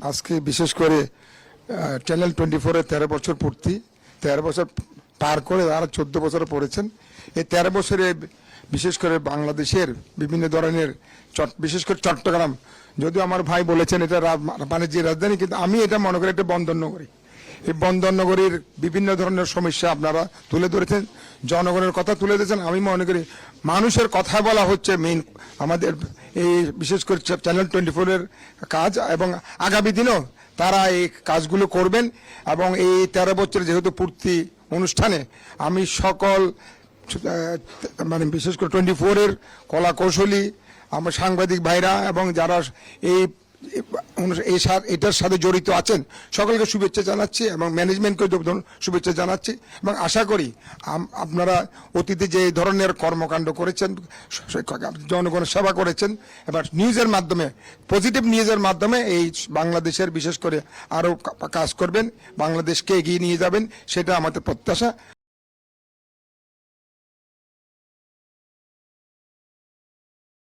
আজকে বিশেষ করে চ্যানেল 24-এর 13 বছর পূর্তি, 13 বছর পার করে আর 14 বছরে পড়েছেন। এই 13 বছরে বিশেষ করে বাংলাদেশের বিভিন্ন ধরনের বিশেষ করে চট্টগ্রাম, যদিও আমার ভাই বলেছেন এটা বাণিজ্যিক রাজধানী, কিন্তু আমি এটা মনে করি একটা বন্দর নগরী। এই বন্দর নগরীর বিভিন্ন ধরনের সমস্যা আপনারা তুলে ধরেছেন, জনগণের কথা তুলে ধরেছেন। আমি মনে করি মানুষের কথা বলা হচ্ছে মেইন আমাদের এই বিশেষ করে চ্যানেল 24-এর কাজ, এবং আগামী দিনেও তারা এই কাজগুলো করবেন। এবং এই 13 বছর যেহেতু পূর্তি অনুষ্ঠানে আমি সকল মানে বিশেষ করে 24-এর কলা কৌশলী আমার সাংবাদিক ভাইরা এবং যারা এই এটার সাথে জড়িত আছেন সকলকে শুভেচ্ছা জানাচ্ছি এবং ম্যানেজমেন্টকে শুভেচ্ছা জানাচ্ছি। এবং আশা করি আপনারা অতীতে যে ধরনের কর্মকাণ্ড করেছেন, জনগণের সেবা করেছেন, এবার নিউজের মাধ্যমে পজিটিভ নিউজের মাধ্যমে এই বাংলাদেশের বিশেষ করে আরও কাজ করবেন, বাংলাদেশকে এগিয়ে নিয়ে যাবেন, সেটা আমাদের প্রত্যাশা।